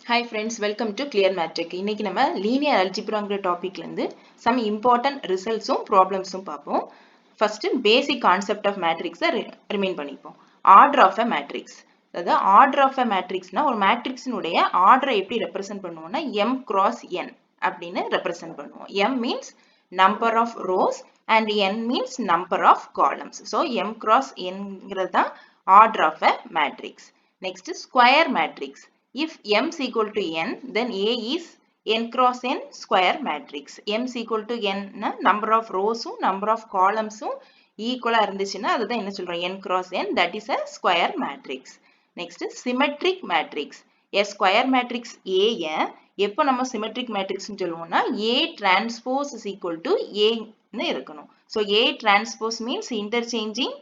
Hi friends, welcome to Clear Mathematics. இன்னைக்கு நம்ம linear algebraங்கிற டாபிக்ல இருந்து some important resultsம் problemsம் பார்ப்போம். First basic concept of matrix remain பண்ணிப்போம். Order of a matrix. அதாவது order of a matrixனா ஒரு matrixனுடைய ஆர்டரை எப்படி ரெப்ரசன்ட் பண்ணுவோம்னா m cross n அப்படின்னு ரெப்ரசன்ட் பண்ணுவோம். m means number of rows and n means number of columns. So m cross nங்கிறது தான் order of a matrix. Next square matrix. If m is equal to n, then A is n cross n square matrix. m is equal to n number of rows number of columns equal இருந்துச்சுன்னா அதுதான் என்ன சொல்றோம் n cross n, that is a square matrix. Next symmetric matrix. A square matrix A எப்போ நம்ம symmetric matrix சொல்லுவோம்னா A transpose is equal to A ன்னு இருக்கணும். So A transpose means interchanging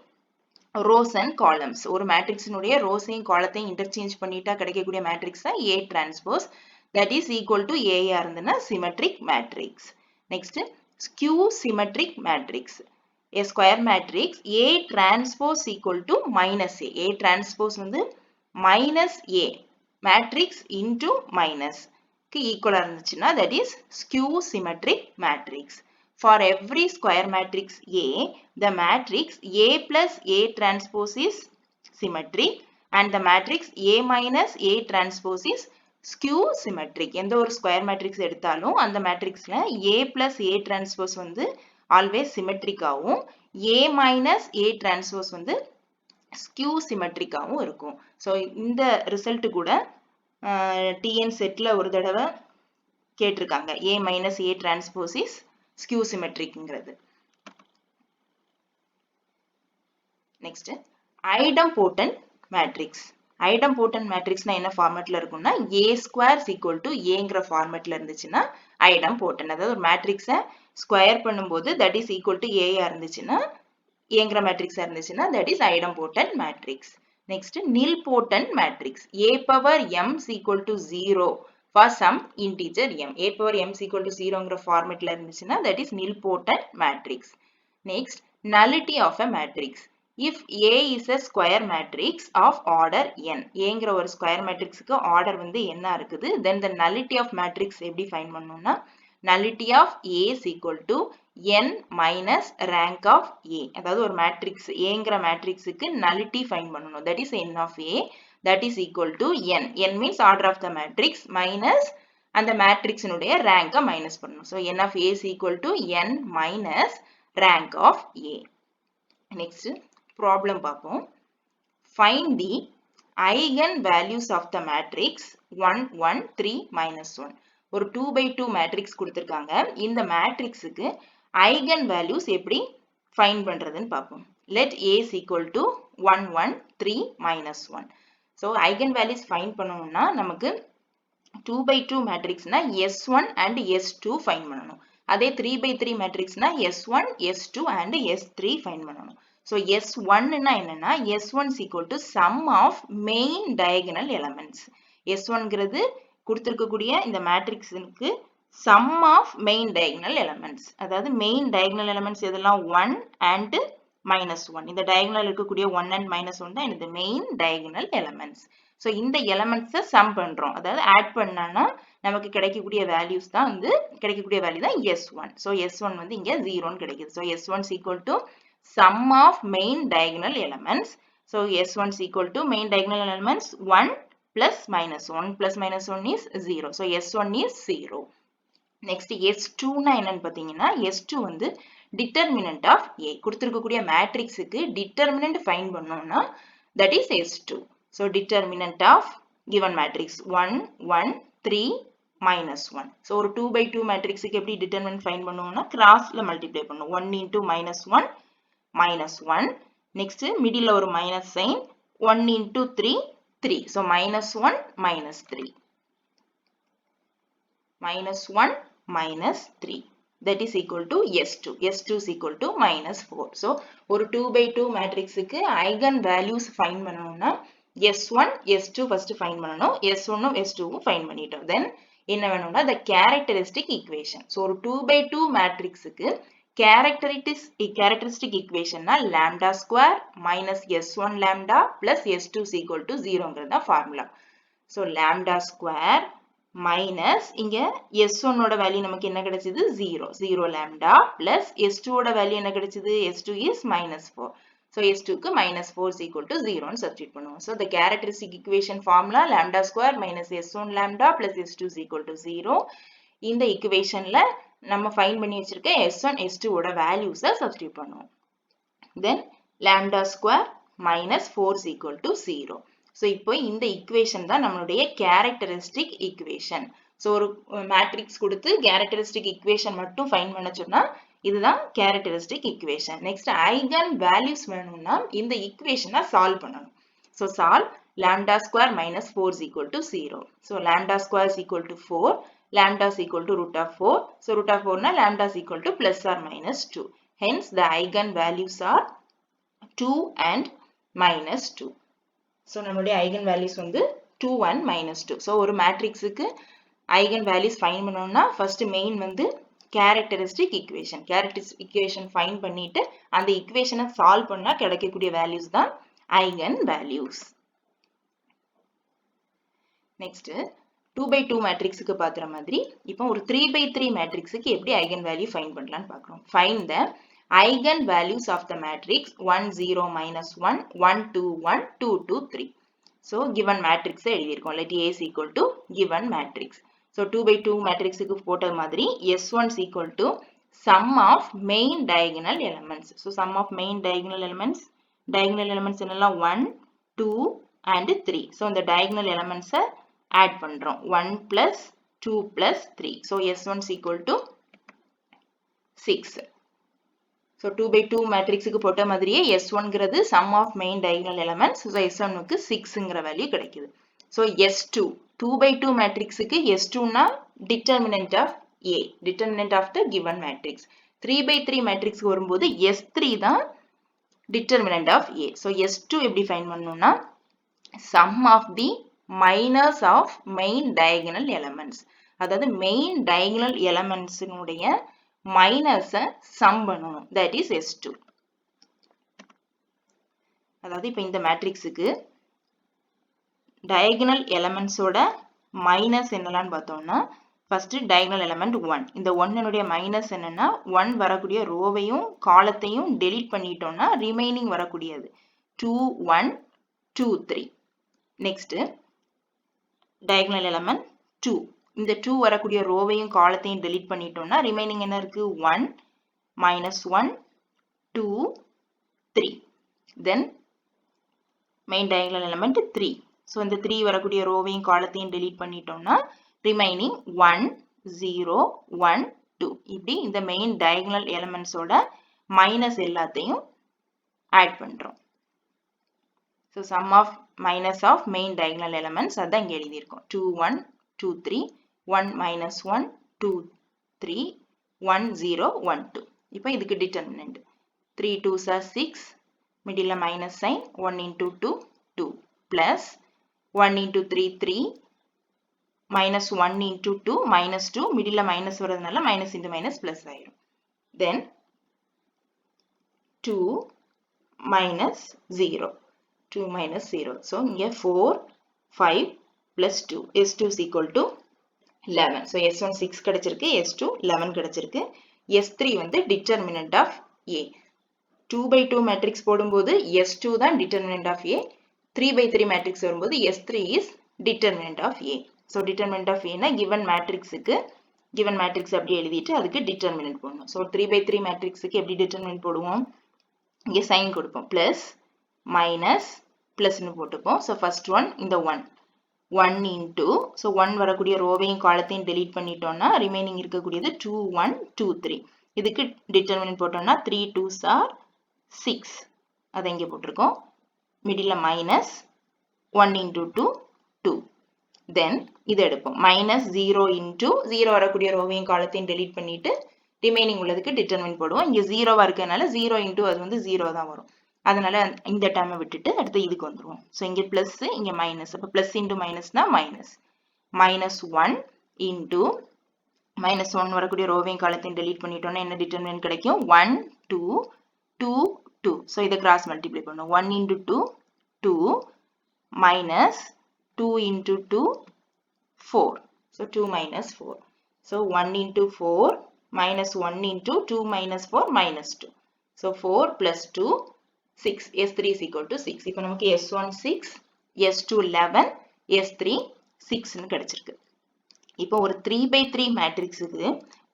rows and columns. ஒரு மேட்ரிக்ஸினுடைய ரோஸையும் காலத்தையும் interchange பண்ணிட்டா கிடைக்கக்கூடிய matrix தான் A transpose, that is equal to A இருந்துன்னா symmetric matrix. Next skew symmetric matrix. A square matrix A transpose equal to minus A. A transpose வந்து minus A matrix into minus க்கு equal இருந்துச்சுன்னா that is skew symmetric matrix. For every square matrix A, the matrix A plus A transpose is symmetric and the matrix A minus A transpose is skew symmetric. எந்த ஒரு square matrix எடுத்தாலும் அந்த matrixல A plus A transpose வந்து always symmetric ஆகும், A minus A transpose வந்து skew symmetric ஆகும் இருக்கும். So இந்த result கூட TNSETல ஒரு தடவை கேட்டிருக்காங்க. A minus A transpose is skew symmetricங்கிறது. Next idempotent matrix. idempotent matrixனா என்ன ஃபார்மட்ல இருக்கும்னா A square is equal to Aங்கிற ஃபார்மட்ல இருந்துச்சுன்னா idempotent. அதாவது ஒரு மேட்ரிக்ஸை ஸ்கொயர் பண்ணும்போது that is equal to A இருந்துச்சுன்னா Aங்கிற மேட்ரிக்ஸா இருந்துச்சுன்னா that is idempotent matrix. Next nilpotent matrix. A power m is equal to 0 for some integer m. A power m is equal to 0ங்கிற ஃபார்மட்ல இருந்துச்சுன்னா that is nilpotent matrix. Next nullity of a matrix. If A is a square matrix of order n. Aங்கிற ஒரு square matrixக்கு order வந்து என்ன இருக்குது, then the nullity of matrix எப்படி find பண்ணணும்னா nullity of A is equal to n minus rank of A. அதாவது ஒரு matrix Aங்கிற matrixக்கு nullity find பண்ணணும், that is n of A, that is equal to n. n means order of the matrix minus அந்த matrixனுடைய rank minus பண்ணணும். So n of A is equal to n minus rank of A. Next problem பார்ப்போம். Find the eigen values of the matrix 1 1 3 minus 1. ஒரு 2 by 2 matrix கொடுத்திருக்காங்க. இந்த matrixக்கு eigen values எப்படி find பண்றதுன்னு பார்ப்போம். Let A is equal to 1 1 3 minus 1. So eigen values find பண்ணணும்னா நமக்கு 2 by 2 matrixனா S1 and S2 find பண்ணணும். அதே 3 by 3 matrixனா S1, S2 and S3 find பண்ணணும். So S1 னா என்னன்னா S1 is equal to sum of main diagonal elements. S1ங்கிறது கொடுத்திருக்கக்கூடிய இந்த மேட்ரிக்ஸுக்கு sum of main diagonal elements. அதாவது main diagonal elements எதெல்லாம் 1 and minus 1. இந்த diagonal இருக்கக்கூடிய 1 and minus 1 தான் இந்த main diagonal elements. So இந்த elements sum பண்றோம், அதாவது add பண்ணானா நமக்கு கிடைக்கக்கூடிய values தான் வந்து கிடைக்கக்கூடிய value தான் S1. So S1 வந்து இங்க 0 ன்னு கிடைக்குது. So S1 is equal to sum of main diagonal elements. So S1 is equal to main diagonal elements 1 plus minus 1 plus minus 1 is 0. So S1 is 0. Next S2 னா என்னன்னு பார்த்தீங்கன்னா S2 வந்து determinant of A. கொடுத்திருக்கக்கூடிய மேட்ரிக்ஸுக்கு determinant find பண்ணோம்னா that is S2. So determinant of given matrix 1 1 3 minus 1. So ஒரு 2 by 2 மேட்ரிக்ஸுக்கு எப்படி determinant find பண்ணுவோம்னா crossல multiply பண்ணும். 1 into minus 1 minus 1. Next middle ஒரு minus sign. 1 into 3 3. So minus 1 minus 3. Minus 1 minus 3. That is equal to S2. S2 is equal to minus 4. So ஒரு 2 by 2 மேட்ரிக்ஸுக்கு eigen values find பண்ணணும்னா S1 S2 first find பண்ணணும். S1 S2 find பண்ணிட்டோம். Then என்ன வேணும்னா the characteristic equation. So ஒரு 2 by 2 மேட்ரிக்ஸுக்கு characteristic equation na lambda square minus S1 lambda plus S2 is equal to 0ங்கிறது தான் formula. So lambda square minus இங்க s1 ஓட value நமக்கு என்ன கிடைச்சது 0 lambda plus s2 ஓட வேல்யூ என்ன கிடைச்சது s2 is minus 4. So s2 க்கு minus 4 is equal to 0 ன்னு substitute பண்ணுவோம். So the characteristic equation formula lambda square minus s1 lambda plus s2 is equal to 0. இந்த equationல நம்ம find பண்ணி வச்சிருக்க s1 s2 ஓட values substitute பண்ணுவோம். Then lambda square minus 4 is equal to 0. So இப்போ இந்த equation தான் நம்மளுடைய characteristic equation. So ஒரு matrix கொடுத்து characteristic equation மட்டும் find பண்ண சொன்னா இதுதான் characteristic equation. Next eigen values வேணும்னா இந்த equation solve பண்ணணும். So solve lambda square minus 4 is equal to 0. So lambda square is equal to 4. Lambda is equal to root of 4. So root of 4 na lambda is equal to plus or minus 2. Hence the eigen values are 2 and minus 2. So நம்மளுடைய eigen values வந்து 2 and minus 2. So ஒரு matrixக்கு eigen values find பண்ணனும்னா first main வந்து characteristic equation. Characteristic equation find பண்ணிட்டு அந்த equation solve பண்ணா கிடைக்கக்கூடிய values தான் eigen values. Next 2 by 2 matrixக்கு பாக்குற மாதிரி இப்போ ஒரு 3 by 3 matrixக்கு எப்படி eigen value find பண்ணலாம்னு பார்க்கிறோம். Find the eigen values of the matrix 1 0 minus 1 1 2 1 2 2 3. So given matrix எழுதியிருக்கோம். Let A is equal to given matrix. So 2 by 2 matrixக்கு போட்ட மாதிரி S1 is equal to sum of main diagonal elements. So sum of main diagonal elements என்னெல்லாம் 1 2 and 3. So இந்த diagonal elements add பண்றோம். 1 plus 2 plus 3. So S1 is equal to 6. So 2 by 2 matrixக்கு போட்ட மாதிரியே S1 ங்கிறது sum of main diagonal elements. So S1 க்கு 6 ங்கிற value கிடைக்குது. So S2 2 by 2 matrixக்கு S2 னா determinant of A, determinant of the given matrix. 3 by 3 matrixக்கு வரும்போது S3 தான் determinant of A. So S2 எப்படி find பண்ணனும்னா sum of the minors of main diagonal elements. அதாவது main diagonal elements னுடைய minus sum பண்ணனும். That is S2. அதாவது இப்போ இந்த மேட்ரிக்ஸுக்கு diagonal elements ஓட minus என்னலான்னு பார்த்தோம்னா first diagonal element 1. இந்த 1 னுடைய minus என்னன்னா 1 வரக்கூடிய ரோவையும் காலத்தையும் delete பண்ணிட்டோம்னா remaining வரக்கூடியது 2 1 2 3. Next diagonal element 2. இந்த 2 வரக்கூடிய ரோவையும் காலத்தையும் delete பண்ணிட்டோம்னா remaining என்ன இருக்கு 1 minus 1 2 3. Then main diagonal element 3. So இந்த 3 வரக்கூடிய ரோவையும் காலத்தையும் delete பண்ணிட்டோம்னா remaining 1 0 1 2. இப்படி இந்த main diagonal elements ஓட minus எல்லாத்தையும் add பண்றோம். So sum of minus of main diagonal elements அதான் இங்க எழுதியிருக்கோம். 2 1 2 3 1 minus 1 2 3 1 0 1 2. இப்போ இதுக்கு determinant 3 2s are 6, middle minus sign 1 into 2 2 plus 1 into 3 3 minus 1 into 2 minus 2, middle minus வரதுனால minus into minus plus ஆயிரும். Then 2 minus 0 2 minus 0. So இங்க 4 5 plus 2. S2 is equal to 11. So S1 6 கிடைச்சிருக்கு, S2 11 கிடைச்சிருக்கு. S3 வந்து determinant of A. 2 by 2 matrix போடும்போது S2 தான் determinant of A. 3 by 3 matrix வரும்போது S3 is determinant of A. So determinant of A னா given matrixக்கு given matrix அப்படி எழுதிட்டு அதுக்கு determinant போடணும். So 3 by 3 matrixக்கு எப்படி determinant போடுவோம்? இங்க sign கொடுப்போம். Plus minus plus னு போட்டுப்போம். So first one இந்த 1 into, so 1 வரக்கூடிய ரோவையும் காலத்தையும் delete பண்ணிட்டோம்னா remaining இருக்கக்கூடியது 2 1 2 3. இதுக்கு determinant போட்டோம்னா 3 2s are 6. அதை இங்க போட்டிருக்கோம். middle minus 1 into 2 2. Then இது எடுப்போம். minus 0 into 0 வரக்கூடிய ரோவையும் காலத்தையும் delete பண்ணிட்டு remaining உள்ளதுக்கு determinant போடுவோம். இங்க 0வா இருக்கனால 0 into அது வந்து 0 தான் வரும். அதனால இந்த டேர்மை விட்டுட்டு அடுத்து இதுக்கு வந்துருவோம். ஸோ இங்கே பிளஸ் இங்கே மைனஸ். அப்போ பிளஸ் இன்டூ மைனஸ்னா மைனஸ். மைனஸ் 1 இன்டூ மைனஸ் 1 வரக்கூடிய ரோவையும் காலத்தையும் டெலீட் பண்ணிட்டோம்னா என்ன டிட்டர்மினன்ட் கிடைக்கும்? 1 2 2 2. ஸோ இதை கிராஸ் மல்டிப்ளை பண்ணுவோம். 1 into 2 2 minus 2 into 2, 4. So 2 minus 4. So 1 into 4 minus 1 into 2 minus 4 minus 2. So 4 plus 2, 6. S3 is equal to 6. இப்போ நமக்கு S1 6, S2 11, S3 6 னு கிடைச்சிருக்கு. இப்போ ஒரு 3 by 3 மேட்ரிக்ஸுக்கு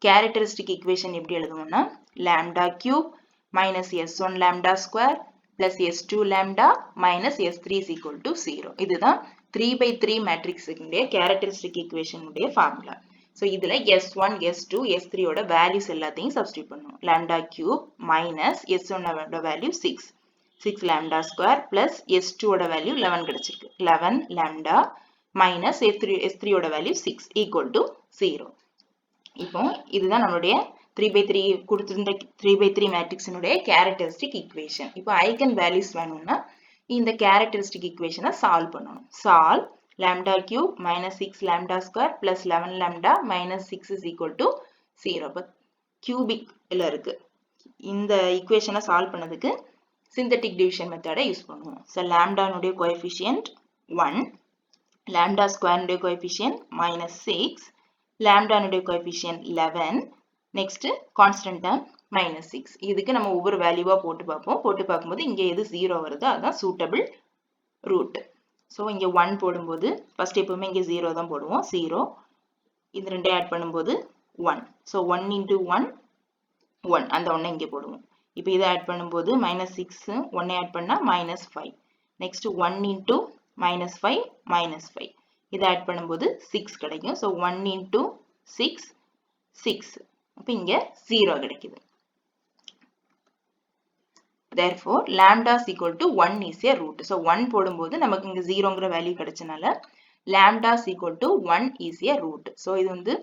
கேரக்டரிஸ்டிக் ஈக்குவேஷன் எப்படி எழுதுவோம்னா lambda cube minus S1 lambda square plus S2 lambda minus S3 is equal to 0. இதுதான் 3 by 3 மேட்ரிக்ஸுடைய characteristic ஈக்குவேஷனுடைய formula. So இதில் S1, S2, S3 ஓட வேல்யூஸ் எல்லாத்தையும் சப்ஸ்டியூட் பண்ணுவோம். lambda cube minus S1 ஓட value 6. 6 lambda square plus S2 ஓட value 11 கிடைச்சிருக்கு. 11 lambda minus S3 ஓட value 6 equal to 0. இப்போ இதுதான் நம்மளுடைய 3 by 3 கொடுத்திருந்த 3 by 3 மேட்ரிக்ஸினுடைய கேரக்டரிஸ்டிக் ஈக்குவேஷன். இப்போ ஐகன் வேல்யூஸ் வேணும்னா இந்த கேரக்டரிஸ்டிக் ஈக்குவேஷனை சால்வ் பண்ணணும். Solve lambda cube minus 6 lambda square plus 11 lambda minus 6 is equal to 0. இப்போ கியூபிக்ல இருக்கு. இந்த ஈக்குவேஷனை சால்வ் பண்ணதுக்கு சிந்தட்டிக் டிவிஷன் மெத்தடை யூஸ் பண்ணுவோம். ஸோ லாம்டானுடைய coefficient 1, lambda square nude coefficient minus 6, lambda nude coefficient 11, next constant term minus 6. இதுக்கு நம்ம ஒவ்வொரு வேல்யூவா போட்டு பார்ப்போம். போட்டு பார்க்கும்போது இங்க எது 0 வருதோ அதான் suitable root. ஸோ இங்க 1 போடும்போது ஃபர்ஸ்ட் எப்பவுமே இங்க 0 தான் போடுவோம். 0 இந்த ரெண்டே ஆட் பண்ணும்போது 1. ஸோ 1 into 1, 1 அந்த 1 இங்கே போடுவோம். இப்போ இதை ஆட் பண்ணும்போது minus 6 1 ஆட் பண்ணா minus 5. next 1 into minus 5 minus 5. இதை ஆட் பண்ணும்போது 6 கிடைக்கும். So 1 into 6, 6. அப்போ இங்க 0 கிடைக்குது. therefore lambda is equal to 1 is a root. So 1 போடும்போது நமக்கு இங்க 0ங்கிற value கிடைச்சனால lambda is equal to 1 is a root. So இது வந்து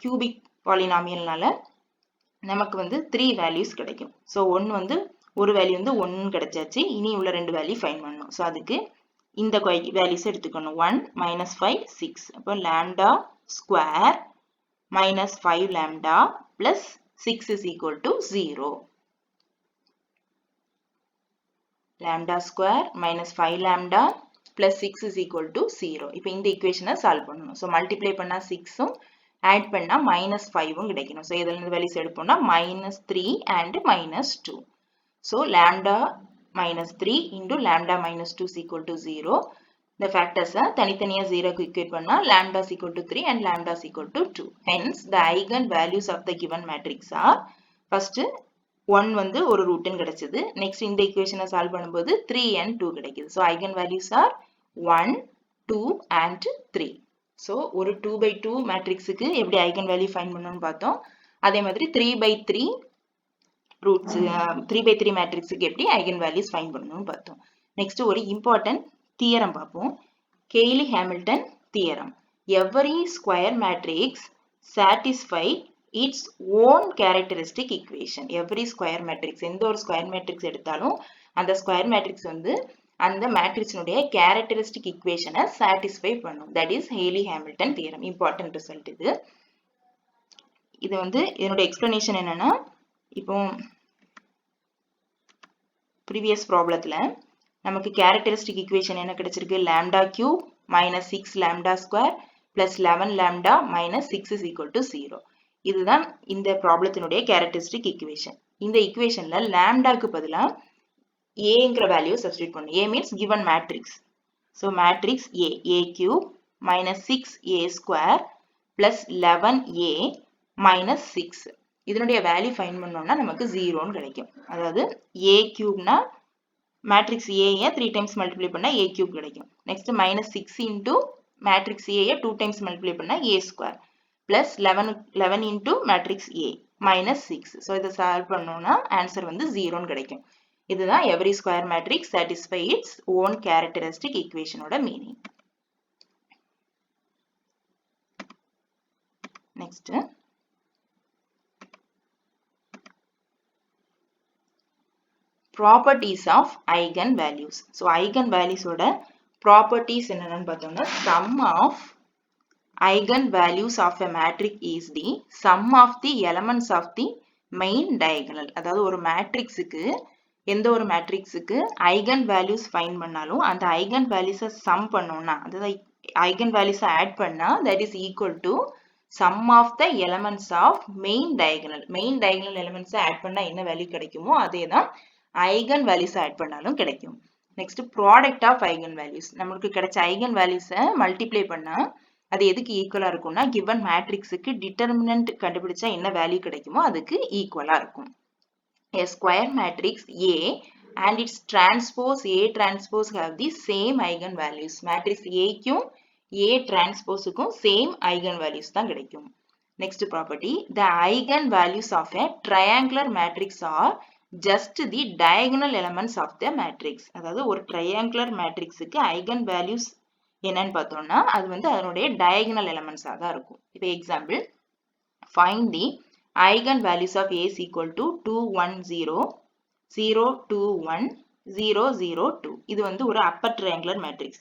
cubic polynomialனால நமக்கு வந்து 3 values கிடைக்கும். So 1 வந்து ஒரு வேல்யூ வந்து 1 கிடைச்சாச்சு. இனி உள்ள ரெண்டு வேல்யூ ஃபைண்ட் பண்ணணும். ஸோ அதுக்கு இந்த வேல்யூஸ் எடுத்துக்கணும். 1 minus 5 6. அப்போ lambda square minus 5 lambda plus 6 is equal to 0. lambda square minus 5 lambda plus 6 is equal to 0. இப்போ இந்த ஈக்குவேஷனை சால்வ் பண்ணணும். ஸோ மல்டிப்ளை பண்ணா 6 ஆட் பண்ணா minus 5 கிடைக்கணும். ஸோ இதில் இருந்து values எடுப்போம்னா minus 3 and minus 2. So lambda minus 3 into lambda minus 2 is equal to 0. The factors are தனித்தனியா 0 க்கு equate பண்ணா lambda is equal to 3 and lambda is equal to 2. Hence the eigen values of the given matrix are first 1 வந்து ஒரு ரூட்னு கிடைச்சது. Next இந்த ஈக்குவேஷனை solve பண்ணும்போது 3 and 2 கிடைக்குது. So eigen values are 1, 2 and 3. So ஒரு 2 by 2 மேட்ரிக்ஸுக்கு எப்படி eigen value ஃபைண்ட் பண்ணணும்னு பார்த்தோம். அதே மாதிரி 3 by 3 roots 3 by 3 மேட்ரிக்ஸுக்கு எப்படி eigen values ஃபைண்ட் பண்ணணும்னு பார்த்தோம். நெக்ஸ்ட் ஒரு இம்பார்ட்டன்ட் தியரம் பார்ப்போம். Cayley-Hamilton theorem. Every square matrix satisfy its own characteristic equation. Every square matrix எந்த ஒரு ஸ்கொயர் மேட்ரிக்ஸ் எடுத்தாலும் அந்த ஸ்கொயர் மேட்ரிக்ஸ் வந்து அந்த மேட்ரிக்ஸினுடைய கேரக்டரிஸ்டிக் ஈக்குவேஷனை சாட்டிஸ்ஃபை பண்ணும். That is Cayley-Hamilton theorem. Important result இது. இது வந்து இதனோட எக்ஸ்பிளனேஷன் என்னன்னா இப்போ ப்ரீவியஸ் ப்ராப்ளத்துல நமக்கு கேரக்டரிஸ்டிக் ஈக்குவேஷன் என்ன கிடைச்சிருக்கு? lambda cube minus 6 lambda square plus 11 lambda minus 6 is equal to 0. இதுதான் இந்த ப்ராப்ளத்தினுடைய கேரக்டரிஸ்டிக் ஈக்குவேஷன். இந்த ஈக்குவேஷன்ல லாம்டாக்கு பதிலா ஏங்கிற வேல்யூ சப்ஸ்டிட்யூட் பண்ணணும். A means given matrix. So matrix A cube minus 6a square plus 11a minus 6. இதனுடைய value find பண்ணோம்னா நமக்கு 0ன்னு கிடைக்கும். அதாவது a கியூப்னா மேட்ரிக்ஸ் ஏயை 3 டைம்ஸ் மல்டிப்ளை பண்ணா a கியூப் கிடைக்கும். நெக்ஸ்ட் minus 6 into மேட்ரிக்ஸ் ஏயை 2 டைம்ஸ் மல்டிப்ளை பண்ணா a square plus 11 into matrix a minus 6. So இதை சால்வ் பண்ணோம்னா ஆன்சர் வந்து 0ன்னு கிடைக்கும். இதுதான் every square matrix satisfy its own characteristic ஈக்குவேஷனோட meaning. Next properties of eigenvalues. So eigenvalues ஓட properties என்னன்னு பார்த்தோம்னா sum of eigenvalues of a matrix is the sum of the elements of the main diagonal. அதாவது ஒரு மேட்ரிக்ஸுக்கு எந்த ஒரு மேட்ரிக்ஸுக்கு ஐகன் வேல்யூஸ் ஃபைண்ட் பண்ணாலும் அந்த ஐகன் வேல்யூஸை சம் பண்ணோம்னா அதாவது ஐகன் வேல்யூஸை ஆட் பண்ணா that is equal to sum of the elements of main diagonal elements add பண்ணா என்ன வேல்யூ கிடைக்குமோ அதே தான் ஐகன் வேல்யூஸ் ஆட் பண்ணாலும் கிடைக்கும். Next product of eigen values, நமக்கு கிடைச்ச ஐகன் வேல்யூஸை மல்டிப்ளை பண்ணா அது எதுக்கு ஈக்குவலா இருக்கும்னா given மேட்ரிக்ஸுக்கு டிட்டர்மினன்ட் கண்டுபிடிச்சா என்ன வேல்யூ கிடைக்குமோ அதுக்கு ஈக்குவலா இருக்கும். A square matrix A and its transpose A transpose have the same eigen values. Matrix A க்கும் A transpose க்கும் same eigen values தான் கிடைக்கும். Next property, the eigen values of a triangular matrix are just the diagonal elements of the matrix. அதாவது ஒரு triangular matrixக்கு eigen values என்னன்னு பார்த்தோம்னா அது வந்து அதனுடைய diagonal elements ஆக இருக்கும். இப்போ example, find the eigen values of A is equal to 2 1 0 0 2 1 0 0 2. இது வந்து ஒரு upper triangular matrix.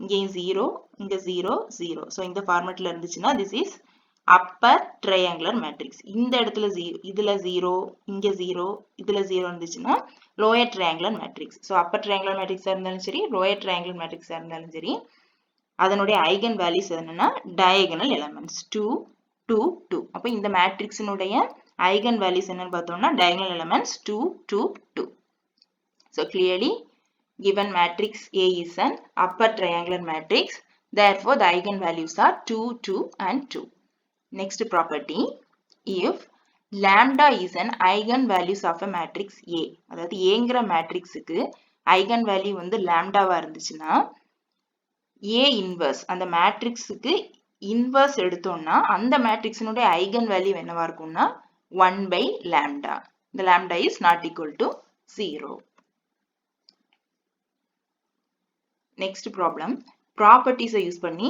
இங்கே 0 இங்க 0 0. So இந்த ஃபார்மட்ல இருந்துச்சுன்னா this is upper triangular matrix. இந்த இடத்துல இதுல 0 இங்க 0 இதுல 0 இருந்துச்சுன்னா lower triangular matrix. So upper triangular matrix இருந்தாலும் சரி lower triangular matrix இருந்தாலும் சரி அதனுடைய eigen values என்னன்னா diagonal elements 2 2 2. அப்ப இந்த மேட்ரிக்ஸினுடைய eigen values என்னன்னு பார்த்தோம்னா diagonal elements 2 2 2. So clearly given matrix A is an upper triangular matrix, therefore the eigen values are 2 2 and 2. Next property, if lambda is an eigen values of a matrix A, அதாவது Aங்கிற மேட்ரிக்ஸுக்கு eigen value வந்து lambdaவா இருந்துச்சுன்னா A inverse அந்த மேட்ரிக்ஸுக்கு inverse எடுத்தோம்னா அந்த மேட்ரிக்ஸினுடைய eigen value என்னவா இருக்கும்னா 1 by lambda. The lambda is not equal to 0. Next problem, properties use பண்ணி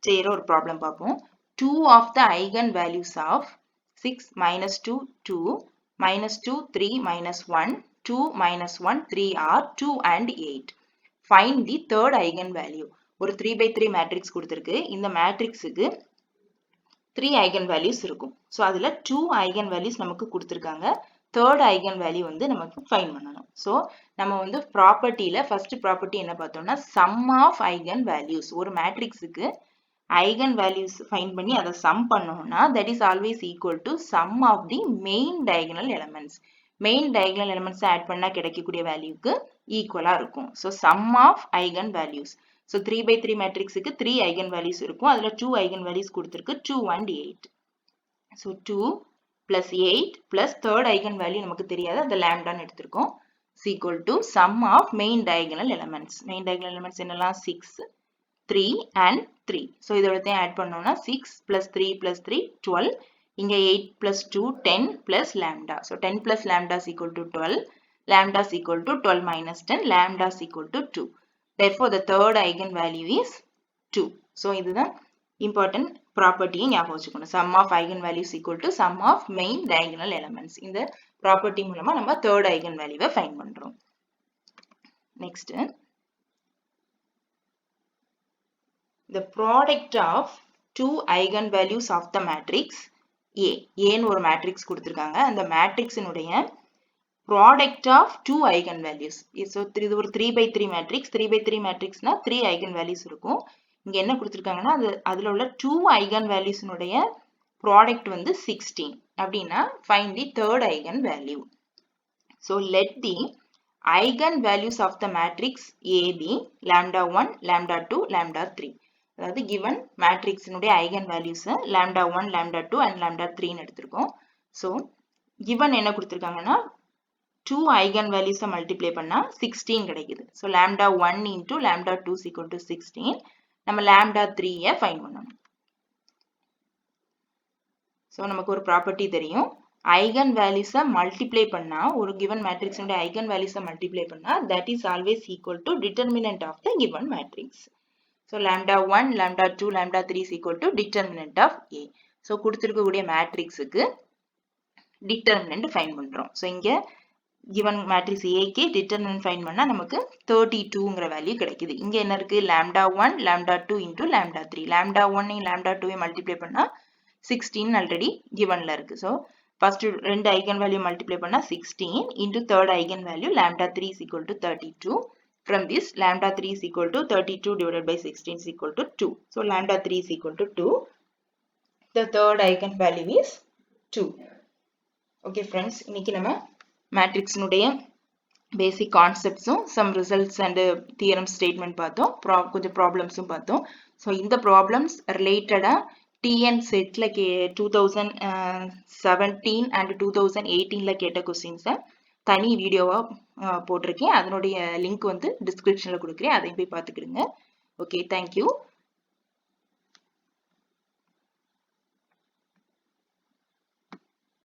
செய்யற ஒரு problem பார்ப்போம். 2 of the eigen values of 6 minus 2 2 minus 2 3 minus 1 2 minus 1 3 are 2 and 8. Find the third eigen value. ஒரு 3 by 3 matrix கொடுத்திருக்கு. இந்த மேட்ரிக்ஸுக்கு 3 eigen values இருக்கும். So அதுல 2 eigen values நமக்கு கொடுத்திருக்காங்க. third eigen value வந்து நமக்கு find பண்ணணும். So நம்ம வந்து ப்ராப்பர்ட்டியில ஃபர்ஸ்ட் ப்ராப்பர்ட்டி என்ன பார்த்தோம்னா sum of eigen values. ஒரு மேட்ரிக்ஸுக்கு eigen values find பண்ணி அதை sum பண்ணோம்னா that is always equal to sum of the main diagonal elements. main diagonal elements add பண்ணா கிடைக்கக்கூடிய வேல்யூக்கு ஈக்குவலா இருக்கும். So sum of eigen values. So 3 by 3 மேட்ரிக்ஸுக்கு 3 eigen values இருக்கும். அதுல 2 eigen values கொடுத்திருக்கு 2 and 8. So 2 plus 8 plus third eigen value நமக்கு தெரியாது அது lambdaன்னு எடுத்திருக்கோம் is equal to sum of main diagonal elements. main diagonal elements என்னெல்லாம் 6 3 and 3. So இதோடத்தையும் ஆட் பண்ணோம்னா 6 plus 3 plus 3 12. இங்க 8 plus 2 10 plus lambda. So 10 plus lambda is equal to 12. Lambda is equal to 12 minus 10. Lambda is equal to 2. Therefore the third eigen value is 2. So இதுதான் important property ஞாபகம் வச்சுக்கணும். sum of eigen values equal to sum of main diagonal elements. இந்த property மூலமா நம்ம third eigen value find பண்றோம். Next, the product of two eigen values of the matrix A. Aன்னு ஒரு matrix கொடுத்திருக்காங்க. அந்த மேட்ரிக்ஸினுடைய product of two eigen values. So இது ஒரு 3 by 3 matrix. 3 by 3 மேட்ரிக்ஸ்னா 3 eigen values இருக்கும். இங்க என்ன கொடுத்திருக்காங்கன்னா அதுல உள்ள 2 eigen values உடைய product வந்து 16. அப்படின்னா find the third eigen value. So let the eigen values of the matrix A be lambda 1, lambda 2, lambda 3. அதாவது given matrix உடைய eigen values lambda 1, lambda 2 and lambda 3 ன்னு எடுத்திருக்கோம். So given என்ன கொடுத்திருக்காங்கன்னா 2 eigen values multiply பண்ணா 16 கிடைக்குது. So lambda 1 into lambda 2 is equal to 16. நம்ம lambda 3 find பண்ணணும். So நமக்கு ஒரு ப்ராப்பர்ட்டி தெரியும். eigen values multiply பண்ணா ஒரு given matrix உடைய eigen values multiply பண்ணா that is always equal to determinant of the given matrix. So lambda 1, lambda 2, lambda 3 is equal to determinant of A. So கொடுத்திருக்கக்கூடிய மேட்ரிக்ஸுக்கு determinant find பண்றோம். So இங்க given matrix A க்கு determinant find பண்ணா நமக்கு 32ங்கிற value கிடைக்குது. இங்க என்ன இருக்கு lambda 1 lambda 2 into lambda 3. lambda 1 lambda 2 multiply பண்ணா 16 already givenல இருக்கு. So first ரெண்டு eigenvalue multiply பண்ணா 16 into third eigenvalue lambda 3 is equal to 32. From this lambda 3 is equal to 32 divided by 16 is equal to 2. So lambda 3 is equal to 2. The third eigenvalue is 2. Okay friends, இன்னைக்கு நம்ம matrix நுடைய basic concepts, some results and theorem statement பார்த்தோம். கொஞ்சம் problemsம் பார்த்தோம். So இந்த problems related TNSET 2017 and 2018 கேட்ட questions தனி வீடியோவா போட்டிருக்கேன். அதனுடைய லிங்க் வந்து டிஸ்கிரிப்ஷன்ல கொடுக்கிறேன். அதையும் போய் பார்த்துக்கிடுங்க. Okay, thank you.